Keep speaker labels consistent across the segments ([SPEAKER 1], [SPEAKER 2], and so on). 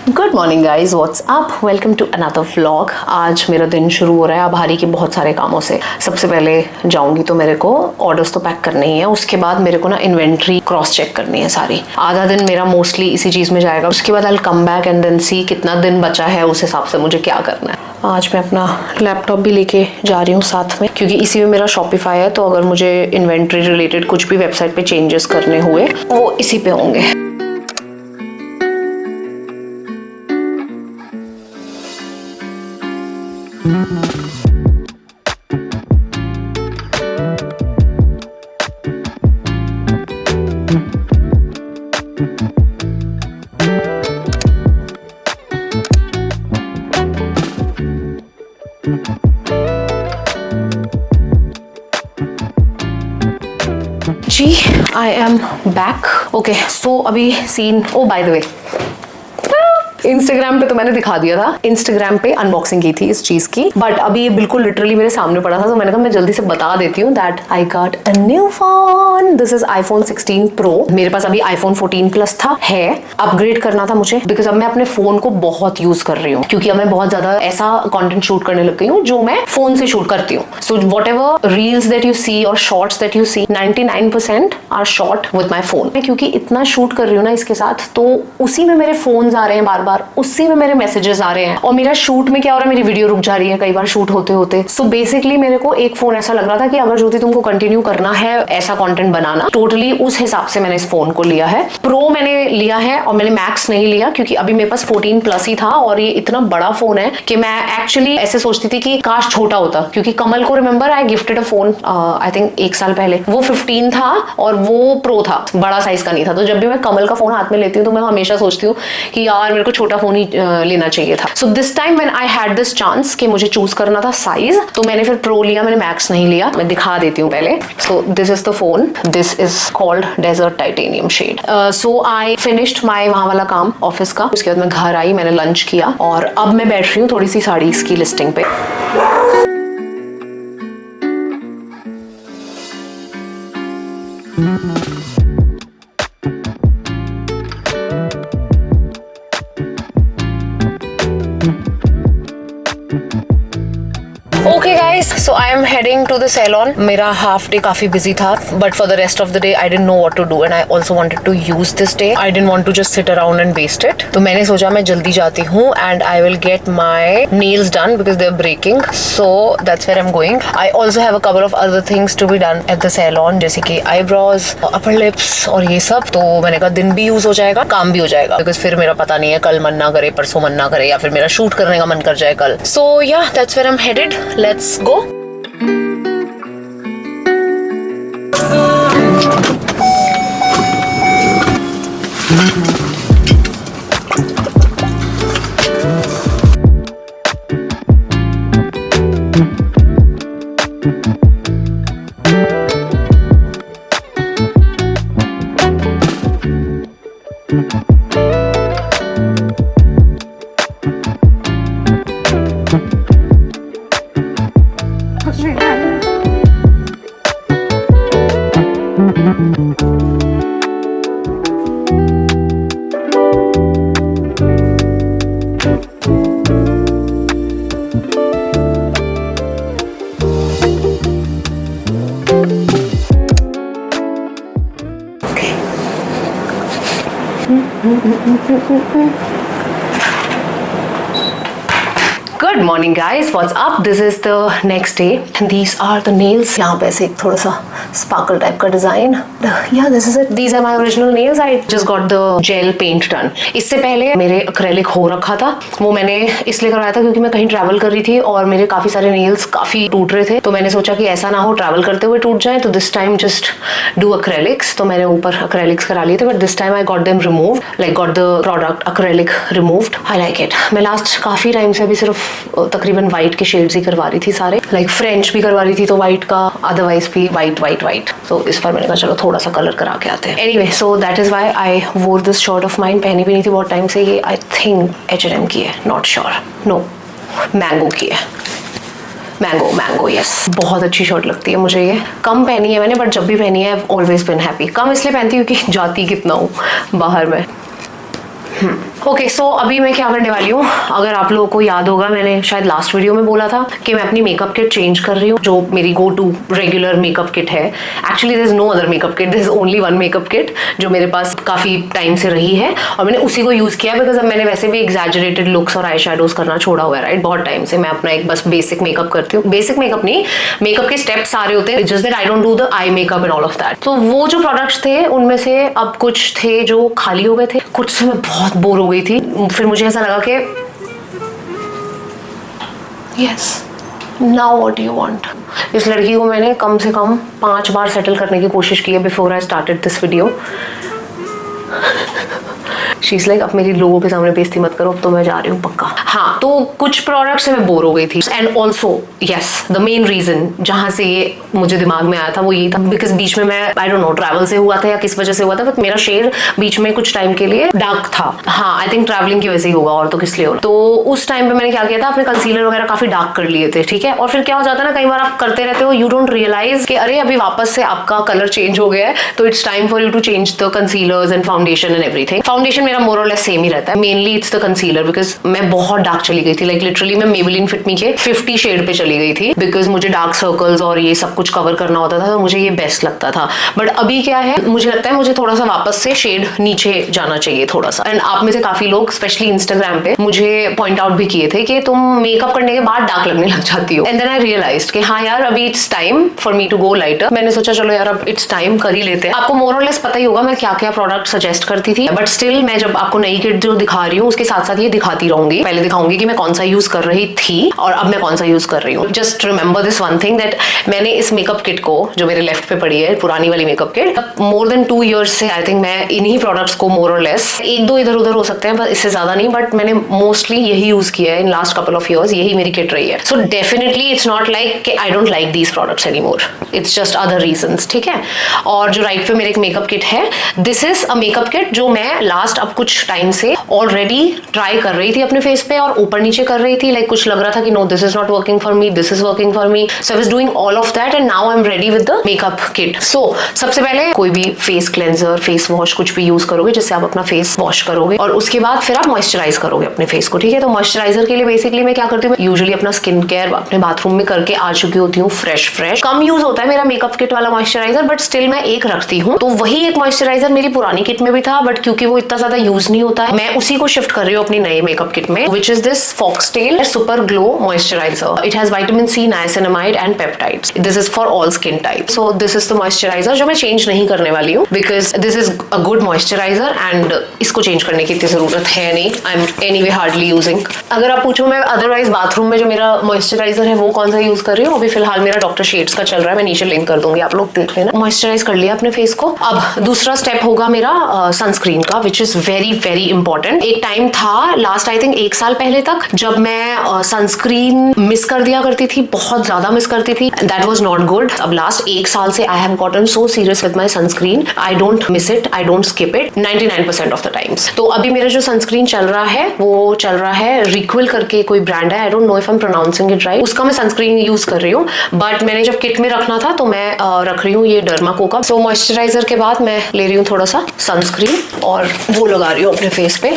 [SPEAKER 1] Good morning guys, what's up, welcome to another vlog. आज मेरा दिन शुरू हो रहा है आभारी के बहुत सारे कामों से। सबसे पहले जाऊंगी तो मेरे को ऑर्डर्स तो पैक करने ही है, उसके बाद मेरे को ना इन्वेंट्री क्रॉस चेक करनी है सारी। आधा दिन मेरा मोस्टली इसी चीज़ में जाएगा। उसके बाद I will come back and then see कितना दिन बचा है, उस हिसाब से मुझे क्या करना है। आज मैं अपना लैपटॉप भी लेके जा रही हूँ साथ में, क्योंकि इसी में मेरा शॉपिफाई है, तो अगर मुझे इन्वेंट्री रिलेटेड कुछ भी वेबसाइट पे चेंजेस करने हुए वो इसी पे होंगे। जी, I am back. Okay, so अभी scene, oh by the way, Instagram पे तो मैंने दिखा दिया था, इंस्टाग्राम पे अनबॉक्सिंग की थी इस चीज की, बट अभी ये बिल्कुल लिटरली मेरे सामने पड़ा था, तो मैंने कहा मैं जल्दी से बता देती हूँ that I got a new phone. This is iPhone 16 Pro। मेरे पास अभी iPhone 14 Plus था, है अपग्रेड करना था मुझे, बिकॉज अब मैं अपने फोन को बहुत यूज कर रही हूँ, क्योंकि अब मैं बहुत ज्यादा ऐसा कंटेंट शूट करने लग गई हूँ जो मैं फोन से शूट करती हूँ। So whatever reels that you see और shorts that you see, 99% are shot with my phone. मैं क्योंकि इतना शूट कर रही हूँ ना इसके साथ, तो उसी में मेरे फोन आ रहे हैं बार बार, उसी में मेरे मैसेजेस आ रहे हैं, और मेरा शूट में क्या हो रहा है, मेरी वीडियो रुक जा रही है कई बार शूट होते होते। सो बेसिकली मेरे को एक फोन ऐसा लग रहा था कि अगर ज्योति तुमको कंटिन्यू करना है ऐसा कंटेंट बनाना, टोटली उस हिसाब से मैंने इस फोन को लिया है। प्रो मैंने लिया है और मैंने मैक्स नहीं लिया, क्योंकि अभी मेरे पास 14 Plus ही था, और ये इतना बड़ा फोन है कि मैं एक्चुअली ऐसे सोचती थी कि काश छोटा होता, क्योंकि कमल को remember I gifted a phone I think 1 साल पहले, वो 15 था और वो प्रो था, बड़ा साइज का नहीं था। तो जब भी मैं कमल का फोन हाथ में लेती हूँ तो मैं हमेशा सोचती हूँ कि यार मेरे को छोटा फोन ही लेना चाहिए था। So this time when I had this chance कि मुझे चूज करना था साइज, तो मैंने फिर प्रो लिया, मैंने मैक्स नहीं लिया। मैं दिखा देती हूँ पहले। So this is the phone, this is called desert titanium shade. So I finished my वहाँ वाला काम ऑफिस का। उसके बाद मैं घर आई, मैंने लंच किया, और अब मैं बैठ रही हूँ थोड़ी सी साड़ीज की लिस्टिंग पे। Okay guys, so I am heading to the salon. मेरा हाफ डे काफी बिजी था, but for the rest of the day I didn't know what to do and I also wanted to use this day. I didn't want to just sit around and waste it. तो मैंने सोचा मैं जल्दी जाती हूँ and I will get my nails done because they're breaking. So that's where I'm going. I also have a couple of other things to be done at the salon, जैसे कि eyebrows, upper lips और ये सब। तो मैंने कहा दिन भी यूज हो जाएगा, काम भी हो जाएगा, because फिर मेरा पता नहीं है कल मन ना करे, परसों मन ना करे, या फिर मेरा शूट करने का मन कर जाए कल। So yeah, that's where I'm headed. Let's go. Good morning guys, what's up? This is the next day and these are the nails. यहाँ पे ऐसे थोड़ा सा sparkle type का design. Yeah, this is it. These are my original nails. I just got the gel paint done. इससे पहले मेरे acrylic हो रखा था, वो मैंने इसलिए करवाया था क्योंकि मैं कहीं travel कर रही थी और मेरे काफी सारे nails काफी टूट रहे थे, तो मैंने सोचा कि ऐसा ना हो travel करते हुए टूट जाए, तो this time just do acrylics. तो मैंने ऊपर acrylics करा लिए थे, but this time I got them removed, like got the product acrylic removed. I like it. मैं last काफी टाइम से अभी सिर्फ तकरीबन वाइट के शेड्स ही करवा रही थी सारे, लाइक फ्रेंच भी करवा रही थी तो वाइट का, अदरवाइज भी वाइट वाइट वाइट। तो इस बार मैंने कहा चलो थोड़ा सा कलर करा के आते हैं। Anyway, so that is why I वोर दिस शर्ट ऑफ माइन। पहनी भी नहीं थी बहुत टाइम से, ये आई थिंक H&M की है, नॉट श्योर, नो मैंगो की है, मैंगो यस। बहुत अच्छी शर्ट लगती है मुझे ये। कम पहनी है मैंने, बट जब भी पहनी है ऑलवेज बिन हैप्पी। कम इसलिए पहनती हूँ कि जाती कितना हूँ बाहर में। ओके सो अभी मैं क्या करने वाली हूँ, अगर आप लोगों को याद होगा मैंने शायद लास्ट वीडियो में बोला था कि मैं अपनी मेकअप किट चेंज कर रही हूँ, जो मेरी go to regular makeup kit है। Actually there is no other makeup kit, there is only one makeup kit जो मेरे पास काफी टाइम से रही है और मैंने उसी को यूज किया बिकॉज अब मैंने वैसे भी एग्जैजरेटेड लुक्स और आई शेडोज करना छोड़ा हुआ है, राइट। बहुत टाइम से मैं अपना एक बस बेसिक मेकअप करती हूँ, बेसिक मेकअप नहीं, मेकअप के स्टेप्स सारे होते हैं, just that I don't do the eye makeup and all of that. तो वो जो प्रोडक्ट्स थे उनमें से अब कुछ थे जो खाली हो गए थे, कुछ से मैं बहुत बोर हो गई थी। फिर मुझे ऐसा लगा कि yes now what do you want. इस लड़की को मैंने कम से कम 5 बार सेटल करने की कोशिश की है before I started this video. She is like अब मेरी लोगों के सामने बेइज्जती मत करो, अब तो मैं जा रही हूँ पक्का। हाँ, तो कुछ प्रोडक्ट्स से मैं बोर हो गई थी and also yes the main reason जहाँ से ये मुझे दिमाग में आया था वो ये था बिकॉज बीच में मैं आई डोंट नो ट्रैवल से हुआ था या किस वजह से हुआ था, बट मेरा शेड बीच में कुछ टाइम के लिए डार्क था। हाँ, आई थिंक ट्रैवलिंग की वजह से ही होगा और तो किस लिए होगा। तो उस टाइम पे मैंने क्या किया था, अपने कंसीलर वगैरह काफी डार्क कर लिए थे, ठीक है। और फिर क्या हो जाता है ना, कई बार आप करते रहते हो, यू डोंट रियलाइज कि अरे अभी वापस से आपका कलर चेंज हो गया है, तो it's time for you to change the concealers and foundation and everything. Foundation मेरा मोर और लेस सेम ही रहता है, mainly it's the concealer because मैं बहुत डार्क चली गई थी, लाइक लिटरली मैं मेबेलिन फिट मी के 50 शेड पे चली गई थी बिकॉज मुझे डार्क सर्कल्स और ये सब कुछ कवर करना होता था, तो मुझे ये बेस्ट लगता था। बट अभी क्या है, मुझे लगता है मुझे थोड़ा सा वापस से शेड नीचे जाना चाहिए थोड़ा सा। एंड आप में से काफी लोग स्पेशली इंस्टाग्राम पे मुझे पॉइंट आउट भी किए थे कि तुम मेकअप करने के बाद डार्क लगने लग जाती हो। एंड देन आई रियलाइज्ड कि हाँ यार अभी it's time for me to go lighter. मैंने सोचा चलो यार अब इट्स टाइम कर ही लेते हैं। आपको मोर और लेस पता ही होगा मैं क्या क्या प्रोडक्ट सजेस्ट करती थी, बट स्टिल मैं जब आपको नई किट जो दिखा रही हूँ उसके साथ साथ ये दिखाती रहूंगी। पहले दिखाऊंगी कि मैं कौन सा यूज कर रही थी और अब मैं कौन सा यूज कर रही हूँ। Just remember this one thing that मैंने इस मेकअप किट को जो मेरे लेफ्ट पे पड़ी है, पुरानी वाली makeup kit, more than 2 years से आई थिंक मैं इन्हीं प्रोडक्ट्स को मोर और लेस, 1-2 इधर उधर हो सकते हैं बस इससे ज्यादा नहीं, बट मैंने मोस्टली यही यूज किया है in last couple of years, यही मेरी किट रही है। So definitely it's not like कि I don't like these products anymore, it's just other reasons, ठीक है। और जो राइट पे मेरे एक मेकअप किट है, this is a makeup kit जो मैं लास्ट अब कुछ टाइम से ऑलरेडी ट्राई कर रही थी अपने फेस पे और ऊपर नीचे कर रही थी, लाइक कुछ लग रहा था कि no this is not working for me, this is working for me, so I was doing all of that and now I am ready with the makeup kit. So सबसे पहले कोई भी फेस क्लेंजर, फेस वॉश कुछ भी use करोगे जिससे आप अपना फेस वॉश करोगे और उसके बाद फिर आप मॉइस्चराइज करोगे अपने फेस को, ठीक है। तो मॉइस्चराइजर के लिए बेसिकली मैं क्या करती हूँ, यूजुअली अपना स्किन केयर अपने बाथरूम में करके आ चुकी होती हूँ फ्रेश। कम यूज होता है मेरा मेकअप किट वाला मॉइस्चराइजर, बट स्टिल मैं एक रखती हूँ। तो वही एक मॉइस्चराइजर मेरी पुरानी किट में भी था, बट क्योंकि वो इतना ज्यादा यूज नहीं होता है, मैं उसी को शिफ्ट कर रही हूँ अपनी नई मेकअप किट में, which is this Foxtale super glow moisturiser. It has vitamin C, niacinamide and peptides. This is for all skin type. So this is the moisturiser जो मैं चेंज नहीं करने वाली हूँ because this is a good moisturiser and इसको change करने की इतनी जरूरत है नहीं। I am anyway hardly using. अगर आप पूछो मैं अदरवाइज बाथरूम में जो मेरा मॉइस्चराइजर है वो कौन सा यूज कर रही हूँ, अभी फिलहाल मेरा डॉक्टर शेड्स का चल रहा है, मैं नीचे लिंक कर दूंगी, आप लोग देख लेना। मॉइस्चराइज कर लिया अपने फेस को। अब दूसरा स्टेप होगा मेरा सनस्क्रीन का, which is very very important. एक टाइम था लास्ट आई थिंक 1 साल पहले तक जब मैं सनस्क्रीन मिस कर दिया करती थी, बहुत ज्यादा मिस करती थी, दैट वाज नॉट गुड। अब लास्ट 1 साल से I have gotten so serious with my sunscreen, I don't miss it, I don't skip it 99% of the times. तो अभी मेरा जो सनस्क्रीन चल रहा है वो चल रहा है रिक्विल करके कोई ब्रांड है, I don't know if I am pronouncing it right, उसका मैं सनस्क्रीन यूज कर रही हूँ, बट मैंने जब किट में रखना था तो मैं रख रही हूँ ये डर्माको का। सो मॉइस्चराइजर के बाद मैं ले रही हूँ थोड़ा सा सनस्क्रीन और वो लगा रही हूँ अपने फेस पे।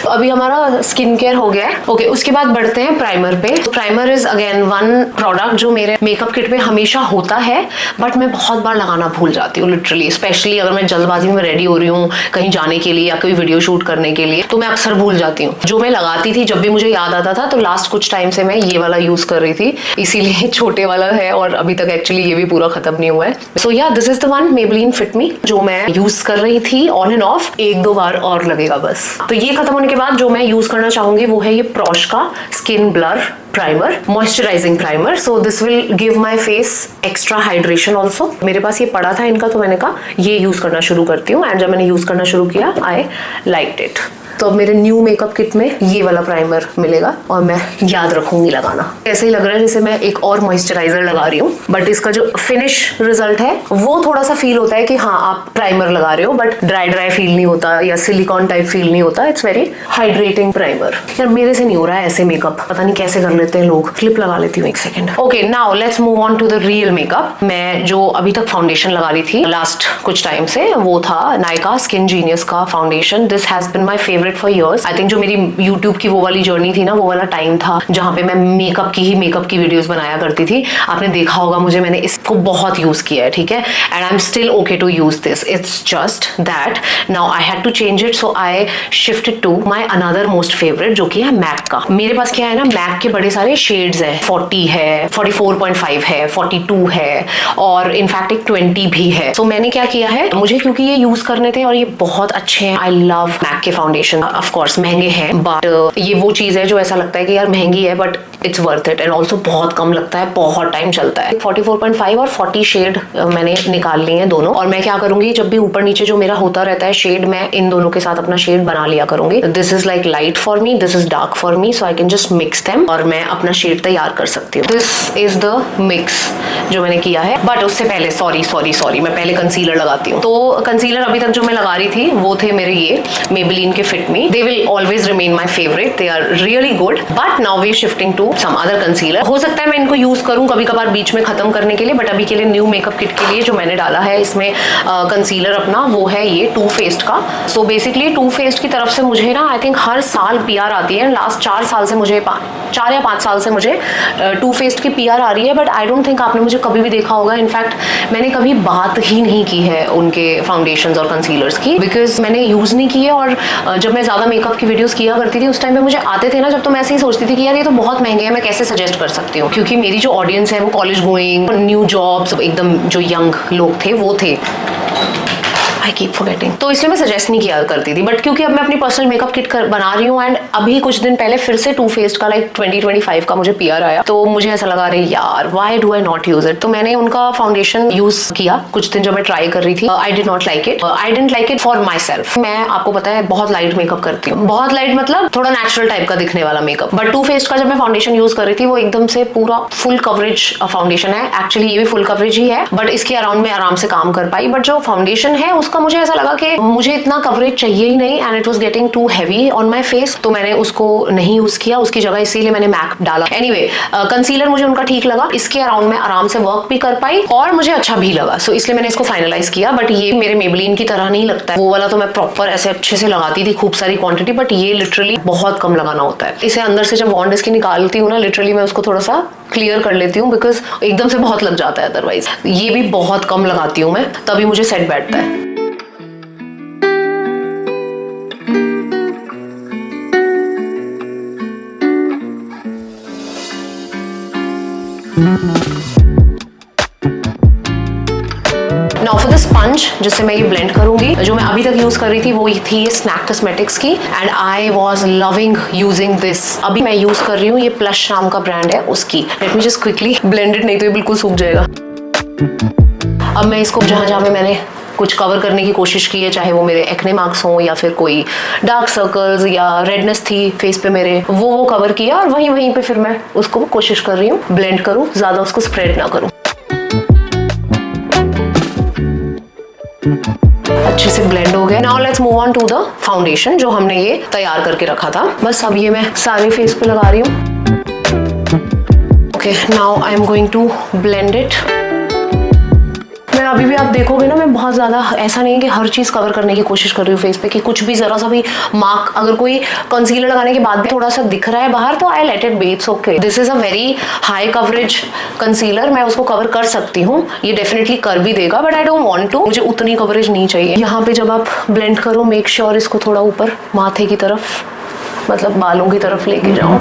[SPEAKER 1] अभी हमारा स्किन केयर हो गया है। ओके, उसके बाद बढ़ते हैं प्राइमर पे। Primer is again one product जो मेरे मेकअप किट में हमेशा होता है, बट मैं बहुत बार लगाना भूल जाती हूँ लिटरली, स्पेशली अगर मैं जल्दबाजी में रेडी हो रही हूँ कहीं जाने के लिए या कोई वीडियो शूट करने के लिए, तो मैं अक्सर भूल जाती हूँ। जो मैं लगाती थी जब भी मुझे याद आता था, तो लास्ट कुछ टाइम से मैं ये वाला यूज कर रही थी, इसीलिए छोटे वाला है और अभी तक एक्चुअली ये भी पूरा खत्म नहीं हुआ है। So yeah this is the one Maybelline fit me जो मैं यूज कर रही थी ऑन एंड ऑफ, 1-2 बार और लगेगा बस। तो ये खत्म होने के बाद जो मैं यूज करना चाहूंगी वो है ये प्रॉश का skin blur primer, moisturising primer. So this will give my face extra hydration also. मेरे पास ये पड़ा था इनका, तो मैंने कहा ये यूज करना शुरू करती हूँ, एंड जब मैंने यूज करना शुरू किया आई लाइक्ड इट। तो अब मेरे न्यू मेकअप किट में ये वाला प्राइमर मिलेगा और मैं याद रखूंगी लगाना। ऐसे ही लग रहा है जैसे मैं एक और मॉइस्चराइजर लगा रही हूँ, बट इसका जो फिनिश रिजल्ट है वो थोड़ा सा फील होता है कि हाँ आप प्राइमर लगा रहे हो, बट ड्राई ड्राई फील नहीं होता या सिलिकॉन टाइप फील नहीं होता। It's very hydrating primer. यार मेरे से नहीं हो रहा है ऐसे मेकअप, पता नहीं कैसे कर लेते हैं लोग। क्लिप लगा लेती हूँ एक second. Okay, now let's move on to the real makeup. मैं जो अभी तक फाउंडेशन लगा रही थी लास्ट कुछ टाइम से, वो था नायका स्किन जीनियस का foundation. This has been my favourite for years. I think जो मेरी यूट्यूब की वो वाली जर्नी थी ना, वो वाला टाइम था जहाँ पे मैं मेकअप की वीडियोस बनाया करती थी। आपने देखा होगा मुझे, मैंने इसको बहुत यूज किया है, ठीक है, and I am still okay to use this. It's just that now I had to change it, so I shifted to my another most favourite, जो कि है मैक का। मेरे पास क्या है ना, मैक के बड़े सारे शेड्स हैं, 40 है, 44.5 है, 42 है, और इनफैक्ट एक 20 भी है। सो मैंने क्या किया है, मुझे क्योंकि ये यूज करने थे और ये बहुत अच्छे हैं, आई लव मैक के फाउंडेशन। ऑफ कोर्स महंगे हैं, बट ये वो चीज है जो ऐसा लगता है कि यार महंगी है, but it's worth it, and also बहुत कम लगता है, बहुत टाइम चलता है। 44.5 और 40 शेड मैंने निकाल लिए हैं दोनों, और मैं क्या करूंगी, जब भी ऊपर नीचे जो मेरा होता रहता है शेड, मैं इन दोनों के साथ अपना शेड बना लिया करूंगी। This is like light for me, this is dark for me, so I can just mix them और मैं अपना शेड तैयार कर सकती हूँ। दिस इज द मिक्स जो मैंने किया है, बट उससे पहले सॉरी मैं पहले कंसीलर लगाती हूँ। तो कंसीलर अभी तक जो मैं लगा रही थी वो थे मेरे ये मेबेलिन के fit me. They will always remain my favourite, they are really good, but now we shifting to some other concealer. हो सकता है मैं इनको यूज करूँ कभी कभार बीच में खत्म करने के लिए, बट अभी के लिए न्यू मेकअप किट के लिए जो मैंने डाला है इसमें कंसीलर अपना, वो है ये टू फेस्ड का। सो बेसिकली टू फेस्ड की तरफ से मुझे ना आई थिंक हर साल पीआर आती है। लास्ट 4 साल से मुझे 4 या 5 साल से मुझे टू फेस्ड की पीआर आ रही है, बट आई डोंट थिंक आपने मुझे कभी भी देखा होगा। इनफैक्ट मैंने कभी बात ही नहीं की है उनके फाउंडेशंस और कंसीलर्स की, बिकॉज मैंने यूज नहीं किए। और जब मैं ज्यादा मेकअप की वीडियोस किया करती थी उस टाइम पे मुझे आते थे ना, जब तो मैं ऐसे ही सोचती थी कि यार ये तो बहुत महंगे हैं, मैं कैसे सजेस्ट कर सकती हूँ, क्योंकि मेरी जो ऑडियंस है वो कॉलेज गोइंग, न्यू जॉब्स, एकदम जो यंग लोग थे वो थे। आई कीप फॉरगेटिंग, तो इसलिए मैं सजेस्ट नहीं किया करती थी। बट क्योंकि अब मैं अपनी पर्सनल मेकअप किट बना रही हूँ, एंड अभी कुछ दिन पहले फिर से टू फेस्ड का लाइक 2025 का मुझे पीआर आया, तो मुझे ऐसा लगा रही यार why do I not use it. तो मैंने उनका फाउंडेशन यूज किया कुछ दिन जब मैं ट्राई कर रही थी। I did not like it, I didn't like it for my self. मैं आपको पता है बहुत लाइट मेकअप करती हूँ, बहुत लाइट मतलब थोड़ा नेचुरल टाइप का दिखने वाला मेकअप। बट टू फेस्ड का जब मैं फाउंडेशन यूज कर रही थी वो एकदम से पूरा फुल कवरेज फाउंडेशन है। एक्चुअली ये भी फुल कवरेज ही है, बट इसके अराउंड में आराम से काम कर पाई। बट जो फाउंडेशन है उसका मुझे ऐसा लगा कि मुझे इतना कवरेज चाहिए ही नहीं, and it was getting too heavy on my face, तो मैंने उसको नहीं यूज किया उसकी जगह, इसीलिए मैंने मैक डाला। एनीवे कंसीलर मुझे उनका ठीक लगा, इसके अराउंड में आराम से वर्क भी कर पाई और मुझे अच्छा भी लगा, सो इसलिए मैंने इसको फाइनलाइज किया। बट ये मेरे मेबेलिन की तरह नहीं लगता है, वो वाला तो मैं प्रॉपर ऐसे अच्छे से लगाती थी, खूब सारी क्वांटिटी, बट ये लिटरली बहुत कम लगाना होता है। इसे अंदर से जब वॉन्ड इसकी निकालती हूँ ना, लिटरली मैं उसको थोड़ा सा क्लियर कर लेती हूँ, बिकॉज एकदम से बहुत लग जाता है अदरवाइज। ये भी बहुत कम लगाती हूँ मैं, तभी मुझे सेट बैठता है। नाउ फॉर द स्पंज जिससे मैं ये ब्लेंड करूंगी, जो मैं अभी तक यूज कर रही थी वो थी स्नैक कॉस्मेटिक्स की, and I was loving using this. अभी मैं यूज कर रही हूँ ये प्लस शाम का ब्रांड है उसकी। Let me just quickly blend it, नहीं तो ये बिल्कुल सूख जाएगा। अब मैं इसको जहां जहां पे मैंने कुछ कवर करने की कोशिश की है, चाहे वो मेरे एक्ने मार्क्स हों या फिर कोई डार्क सर्कल्स या रेडनेस थी फेस पे मेरे, वो कवर किया, और वहीं पे फिर मैं उसको कोशिश कर रही हूँ ब्लेंड करूँ, ज्यादा उसको स्प्रेड ना करूँ। अच्छे से ब्लेंड हो गया। Now let's move on to the foundation जो हमने ये तैयार करके रखा था। बस अब ये मैं सारे फेस पे लगा रही हूँ। Okay, now I am going to blend it. मैं अभी भी आप देखोगे ना, मैं बहुत ज्यादा ऐसा नहीं है कि हर चीज कवर करने की कोशिश कर रही हूँ फेस पे, कि कुछ भी जरा सा भी मार्क, अगर कोई कंसीलर लगाने के बाद भी थोड़ा सा दिख रहा है बाहर, तो I let it be, it's okay. This is a very high coverage concealer, मैं उसको कवर कर सकती हूँ, ये डेफिनेटली कर भी देगा, but I don't want to, मुझे उतनी कवरेज नहीं चाहिए। यहाँ पे जब आप ब्लेंड करो, मेक श्योर इसको थोड़ा ऊपर माथे की तरफ, मतलब बालों की तरफ लेके जाओ।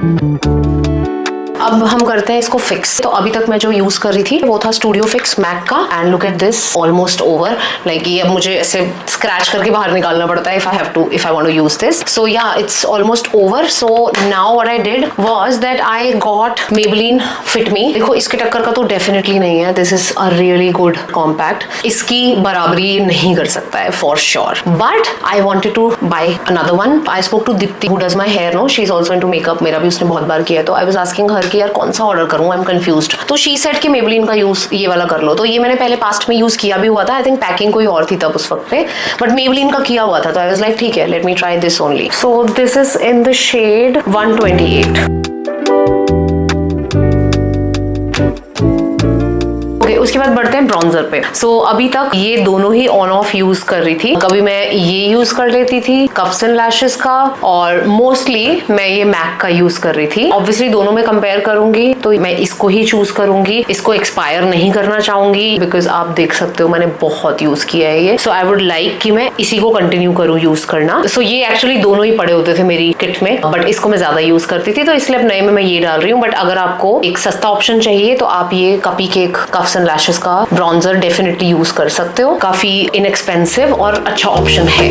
[SPEAKER 1] अब हम करते हैं इसको फिक्स। तो अभी तक मैं जो यूज कर रही थी वो था स्टूडियो फिक्स मैक का, and look at this, almost over. Like ये अब मुझे ऐसे स्क्रैच करके बाहर निकालना पड़ता है if I want to use this. So ya it's almost over. So now what I did was that I got Maybelline fit me. देखो इसके टक्कर का तो डेफिनेटली नहीं है, this is a really good compact, इसकी बराबरी नहीं कर सकता है for sure, but I wanted to buy another one. I spoke to Deepti who does my hair, no she is also into makeup, मेरा भी उसने बहुत बार किया है, तो आई वाज आस्किंग हर कि यार कौन सा ऑर्डर करूं, आई एम कंफ्यूज्ड। तो शी सेड कि मेबेलिन का यूज ये वाला कर लो। तो ये मैंने पहले पास्ट में यूज किया भी हुआ था, आई थिंक पैकिंग कोई और थी तब उस वक्त पे, बट मेबेलिन का किया हुआ था, तो आई वाज लाइक ठीक है, let me try this only. So this is in the shade 128। उसके बाद बढ़ते हैं ब्रॉन्जर पे। सो अभी तक ये दोनों ही ऑन ऑफ यूज कर रही थी। कभी मैं ये यूज कर लेती थी कप्स एंड लैशेस का, और मोस्टली मैं ये मैक का यूज कर रही थी। ऑब्वियसली दोनों में कंपेयर करूंगी तो मैं इसको ही चूज करूंगी। इसको एक्सपायर नहीं करना चाहूंगी बिकॉज आप देख सकते हो मैंने बहुत यूज किया है ये। सो आई वुड लाइक कि मैं इसी को कंटिन्यू करूं यूज करना। सो ये एक्चुअली दोनों ही पड़े होते थे मेरी किट में, बट इसको मैं ज्यादा यूज करती थी तो इसलिए अब नए में मैं ये डाल रही हूँ। बट अगर आपको एक सस्ता ऑप्शन चाहिए तो आप ये कपी केक कप्स एंड लैशेस का ब्रॉन्जर डेफिनेटली यूज कर सकते हो। काफी इनएक्सपेंसिव और अच्छा ऑप्शन है।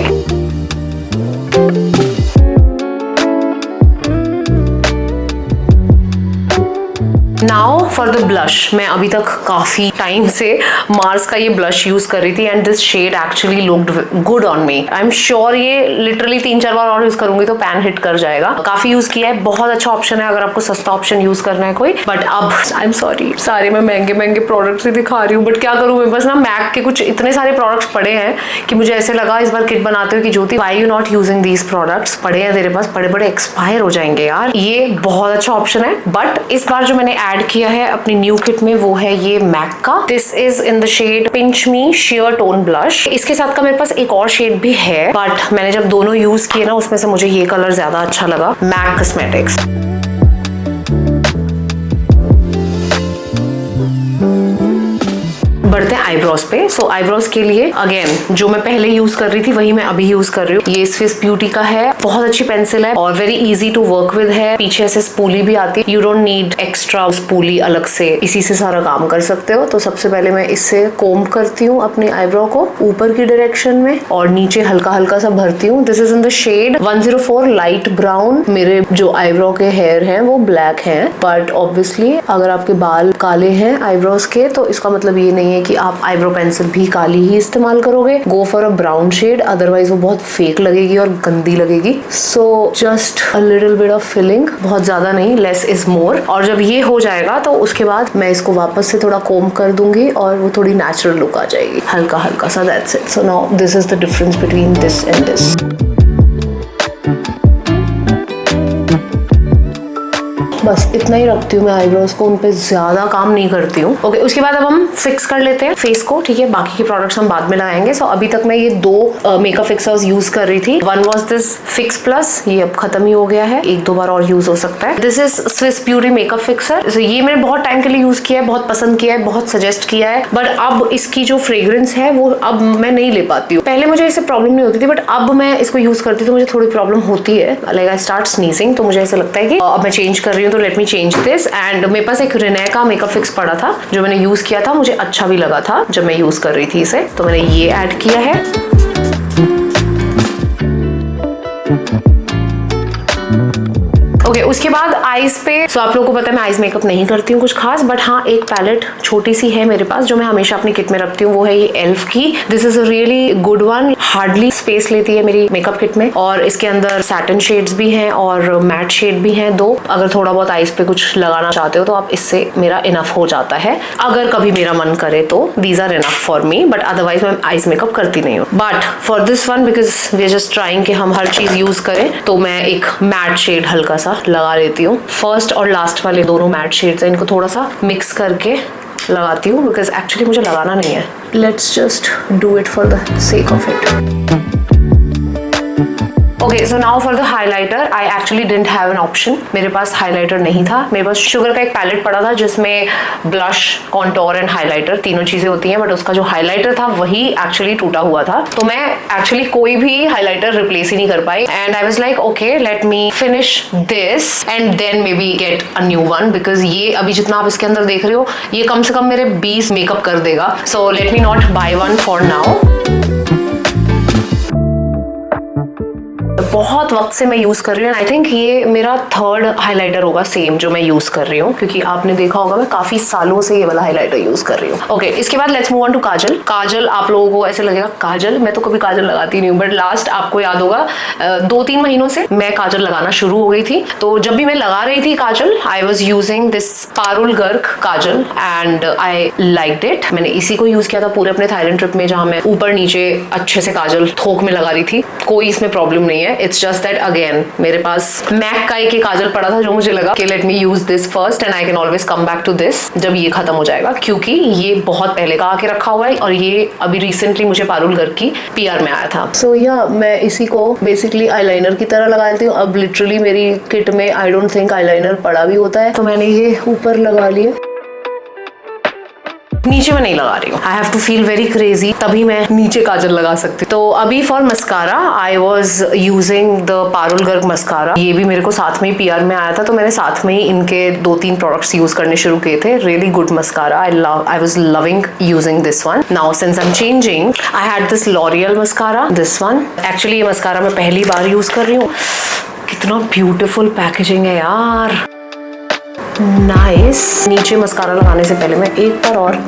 [SPEAKER 1] Now for the blush. मैं अभी तक काफी टाइम से मार्स का ये ब्लश यूज कर रही थी and this shade actually looked good on me. I am sure ये लिटरली 3-4 बार और यूज करूंगी तो पैन हिट कर जाएगा। काफी यूज किया है, बहुत अच्छा ऑप्शन है अगर आपको सस्ता ऑप्शन यूज करना है कोई। बट अब आई एम सॉरी, सारे मैं महंगे प्रोडक्ट्स ही दिखा रही हूँ, बट क्या करूँ, मेरे पास ना मैक के कुछ इतने सारे प्रोडक्ट्स पड़े हैं कि मुझे ऐसे लगा इस बार किट बनाते हुए कि Jyoti why you not using these products. पड़े हैं तेरे पास, बड़े एक्सपायर हो जाएंगे यार। ये बहुत अच्छा ऑप्शन है, बट इस बार जो मैंने ऐड किया है अपनी न्यू किट में वो है ये मैक का। This is in the shade pinch me sheer tone blush. इसके साथ का मेरे पास एक और शेड भी है, बट मैंने जब दोनों यूज किए ना उसमें से मुझे ये कलर ज्यादा अच्छा लगा, मैक कॉस्मेटिक्स। बढ़ते हैं आईब्रोज पे। सो आईब्रोज के लिए अगेन जो मैं पहले यूज कर रही थी वही मैं अभी यूज कर रही हूँ। ये स्विस ब्यूटी का है, बहुत अच्छी पेंसिल है और very easy to work with है। पीछे से स्पूली भी आती है, you don't need extra spoolie अलग से, इसी से सारा काम कर सकते हो। तो सबसे पहले मैं इससे कोम्ब करती हूँ अपने आईब्रो को ऊपर की डायरेक्शन में और नीचे हल्का हल्का सा भरती हूँ। This is in the shade 104 light brown. मेरे जो आईब्रो के हेयर हैं वो ब्लैक हैं, बट ऑब्वियसली अगर आपके बाल काले हैं आईब्रोज के तो इसका मतलब ये नहीं है कि आप आईब्रो पेंसिल भी काली ही इस्तेमाल करोगे। Go for a brown shade, otherwise वो बहुत फेक लगेगी और गंदी लगेगी। So just a little bit of filling, बहुत ज्यादा नहीं, लेस इज मोर। और जब ये हो जाएगा तो उसके बाद मैं इसको वापस से थोड़ा कोम्ब कर दूंगी और वो थोड़ी नेचुरल लुक आ जाएगी, हल्का हल्का सा। That's it. So now this is the difference between this and this. बस इतना ही रखती हूँ मैं आईब्रोज को, उन पे ज्यादा काम नहीं करती हूँ। ओके, उसके बाद अब हम फिक्स कर लेते हैं फेस को, ठीक है। बाकी के प्रोडक्ट्स हम बाद में लगाएंगे। सो अभी तक मैं ये दो मेकअप फिक्सर्स यूज कर रही थी। One was this fix plus, ये अब खत्म ही हो गया है, 1-2 बार और यूज हो सकता है। This is Swiss beauty makeup fixer. ये मैंने बहुत टाइम के लिए यूज किया है, बहुत पसंद किया है, बहुत सजेस्ट किया है, बट अब इसकी जो फ्रेग्रेंस है वो अब मैं नहीं ले पाती हूँ। पहले मुझे इससे प्रॉब्लम नहीं होती थी, बट अब मैं इसको यूज करती हूँ तो मुझे थोड़ी प्रॉब्लम होती है। लाइक आई स्टार्ट स्नीजिंग, तो मुझे ऐसा लगता है कि अब मैं चेंज कर रही हूँ तो let me change this. And मेरे पास एक रिने का मेकअप फिक्स पड़ा था जो मैंने यूज किया था, मुझे अच्छा भी लगा था जब मैं यूज कर रही थी इसे, तो मैंने ये ऐड किया है। ओके, उसके बाद आईज पे। सो आप लोगों को पता है मैं आईज मेकअप नहीं करती हूँ कुछ खास, बट हाँ एक पैलेट छोटी सी है मेरे पास जो मैं हमेशा अपनी किट में रखती हूँ, वो है ये एल्फ की। This is a really good one, hardly space लेती है मेरी मेकअप किट में, और इसके अंदर सैटिन शेड्स भी हैं और मैट शेड भी हैं 2। अगर थोड़ा बहुत आईज पे कुछ लगाना चाहते हो तो आप इससे मेरा इनफ हो जाता है, अगर कभी मेरा मन करे तो। These are enough for me, but otherwise मैं आईज मेकअप करती नहीं हूँ। But for this one because we are just trying कि हम हर चीज यूज करें, तो मैं एक मैट शेड हल्का सा लगा लेती हूँ। फर्स्ट और लास्ट वाले दोनों मैट शेड्स हैं, इनको थोड़ा सा मिक्स करके लगाती हूँ बिकॉज एक्चुअली मुझे लगाना नहीं है। Let's just do it for the sake of it. Okay, so now for the highlighter. I actually didn't have an option, मेरे पास हाइलाइटर नहीं था। मेरे पास शुगर का एक पैलेट पड़ा था जिसमें ब्लश, कॉन्टोर एंड हाइलाइटर तीनों चीजें होती हैं, बट उसका जो हाइलाइटर था वही एक्चुअली टूटा हुआ था, तो मैं एक्चुअली कोई भी हाइलाइटर रिप्लेस ही नहीं कर पाई। And I was like okay let me finish this and then maybe get a new one, because ये अभी जितना आप इसके अंदर देख रहे हो ये कम से कम मेरे 20 मेकअप कर देगा। So let me not by one for now. बहुत वक्त से मैं यूज कर रही हूँ। आई थिंक ये मेरा 3rd हाइलाइटर होगा सेम जो मैं यूज कर रही हूँ, क्योंकि आपने देखा होगा मैं काफी सालों से ये वाला हाइलाइटर यूज कर रही हूँ। ओके, इसके बाद लेट्स मूव ऑन टू काजल। काजल आप लोगों को ऐसे लगेगा काजल, मैं तो कभी काजल लगाती नहीं हूँ, बट लास्ट आपको याद होगा 2-3 महीनों से मैं काजल लगाना शुरू हो गई थी। तो जब भी मैं लगा रही थी kajal, I was using this Parul Garg kajal and I liked it. मैंने इसी को यूज किया था पूरे अपने थाईलैंड ट्रिप में, जहां मैं ऊपर नीचे अच्छे से काजल थोक में लगा रही थी। कोई इसमें प्रॉब्लम नहीं है, इट्स जस्ट दैट अगेन मेरे पास मैक का एक काजल पड़ा था जो मुझे लगा कि let me use this first and I can always come back to this जब ये खत्म हो जाएगा, क्योंकि ये बहुत पहले का आके रखा हुआ है और ये अभी रिसेंटली मुझे पारुल गर्ग की PR में आया था। सो या मैं इसी को बेसिकली आईलाइनर की तरह लगा लेती हूँ। अब लिटरली मेरी किट में आई डोंट थिंक आईलाइनर पड़ा भी होता है, तो मैंने ये ऊपर लगा लिया, नीचे में नहीं लगा रही हूँ। I have to feel very crazy तभी मैं नीचे काजल लगा सकती हूँ। तो अभी for mascara I was using the Parul Garg mascara. ये भी मेरे को साथ में ही PR में आया था, तो मैंने साथ में ही इनके 2-3 प्रोडक्ट्स यूज करने शुरू किए थे। Really good mascara, I was loving using this one. Now since I am changing, I had this L'Oréal mascara, this one. Actually ये मस्कारा मैं पहली बार यूज कर रही हूँ। कितना ब्यूटिफुल पैकेजिंग है यार, नाइस। नीचे मस्कारा लगाने से पहले मैं एक बार और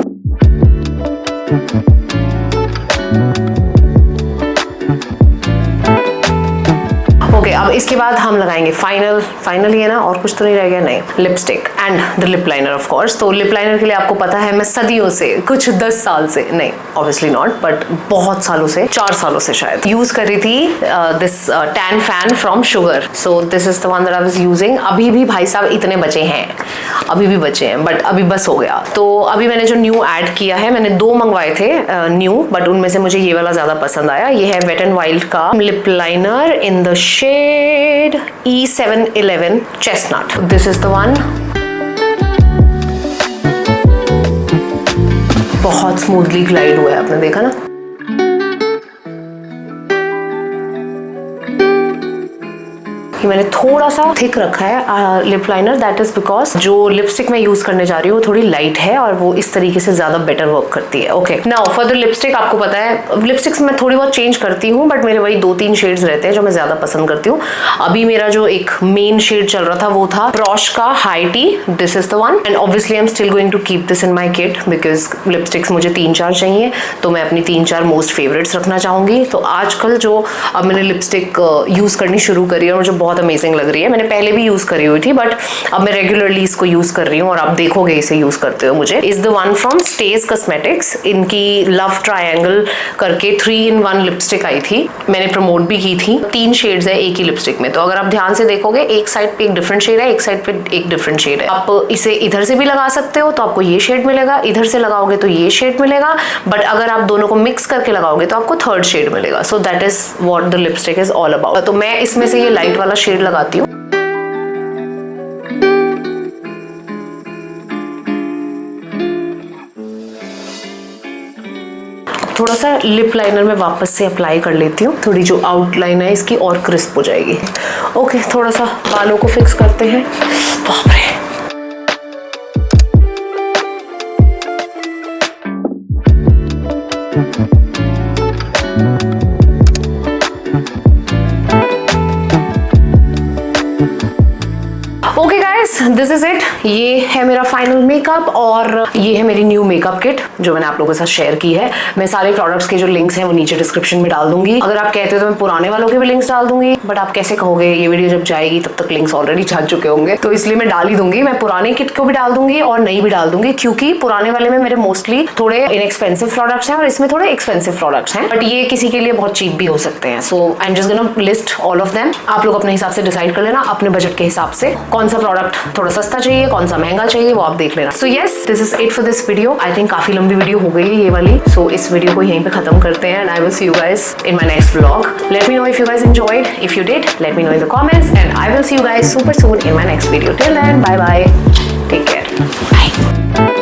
[SPEAKER 1] ओके, अब इसके बाद हम लगाएंगे फाइनल ये ना, और कुछ तो नहीं रह गया, नहीं, lipstick and the lip liner of course. तो लिप लाइनर के लिए आपको पता है मैं सदियों से, कुछ 10 साल से, नहीं ऑब्वियसली नॉट, बट बहुत सालों से, 4 सालों से शायद यूज कर रही थी this tan fan from sugar. So this is the one that I was using. अभी भी भाई साहब इतने बचे हैं, अभी भी बचे हैं, बट अभी बस हो गया। तो अभी मैंने जो न्यू ऐड किया है, मैंने 2 मंगवाए थे न्यू, बट उनमें से मुझे ये वाला ज्यादा पसंद आया। ये है वेट एंड वाइल्ड का lip liner in the shade E711 Chestnut. This is the one. बहुत स्मूथली ग्लाइड हुआ है, आपने देखा ना। मैंने थोड़ा सा थिक रखा है lip liner, that is because जो लिपस्टिक मैं यूज करने जा रही हूँ थोड़ी लाइट है और वो इस तरीके से ज्यादा बेटर वर्क करती है। Okay, now for the lipstick, आपको पता है लिपस्टिक्स मैं थोड़ी बहुत चेंज करती हूँ, बट मेरे वही 2-3 शेड्स रहते हैं जो मैं ज्यादा पसंद करती हूँ। अभी मेरा जो एक मेन शेड चल रहा था वो था प्रॉश का high tea, this is the one, and obviously I am still going to keep this in my kit because lipsticks मुझे 3-4 चाहिए, तो मैं अपनी 3-4 मोस्ट फेवरेट्स रखना चाहूंगी। तो आजकल जो अब मैंने लिपस्टिक यूज करनी शुरू करी है और मुझे बहुत अमेजिंग लग रही है। मैंने पहले भी यूज करी हुई थी, बट अब मैं रेगुलरली इसको यूज कर रही हूँ और आप देखोगे इसे यूज करते हो मुझे। Is the one from stage cosmetics, इनकी लव ट्रायंगल करके 3-in-1 लिपस्टिक आई थी, मैंने प्रमोट भी की थी। 3 शेड्स है एक ही लिपस्टिक में, तो अगर आप ध्यान से देखोगे एक साइड पे एक डिफरेंट शेड है, एक साइड पे एक डिफरेंट शेड है। आप इसे इधर से भी लगा सकते हो तो आपको ये शेड मिलेगा, इधर से लगाओगे तो ये शेड मिलेगा, बट अगर आप दोनों को मिक्स करके लगाओगे तो आपको 3rd शेड मिलेगा। So that is what the lipstick is all about. तो मैं इसमें से ये लाइट वाला शेड लगाती हूँ। थोड़ा सा लिप लाइनर में वापस से अप्लाई कर लेती हूँ, थोड़ी जो आउटलाइन है इसकी और क्रिस्प हो जाएगी। ओके, थोड़ा सा बालों को फिक्स करते हैं। बाप रे, okay guys, this is it. ये है मेरा फाइनल मेकअप और ये है मेरी न्यू मेकअप किट जो मैंने आप लोगों के साथ शेयर की है। मैं सारे प्रोडक्ट्स के जो लिंक्स हैं वो नीचे डिस्क्रिप्शन में डाल दूंगी। अगर आप कहते हो तो मैं पुराने वालों के भी लिंक्स डाल दूंगी, बट आप कैसे कहोगे, ये वीडियो जब जाएगी तब तक लिंक्स ऑलरेडी जा चुके होंगे, तो इसलिए मैं डाल ही दूंगी। मैं पुराने किट को भी डाल दूंगी और नई भी डाल दूंगी, क्योंकि पुराने वाले में मेरे मोस्टली थोड़े इनएक्सपेंसिव प्रोडक्ट्स हैं और इसमें थोड़े एक्सपेंसिव प्रोडक्ट्स हैं, बट ये किसी के लिए बहुत चीप भी हो सकते हैं। So I am just gonna list all of them. आप लोग अपने हिसाब से डिसाइड कर लेना, अपने बजट के हिसाब से कौन सा प्रोडक्ट थोड़ा सस्ता चाहिए, कौन सा महंगा चाहिए, वो आप देख लेना। So yes, this is it for this video. I think काफी लंबी वीडियो हो गई है ये वाली, सो इस वीडियो को यहीं पे खत्म करते हैं and I will see you guys in my next vlog. Let me know if you guys enjoyed, if you did let me know in the comments and I will see you guys super soon in my next video. Till then, bye bye, take care, bye.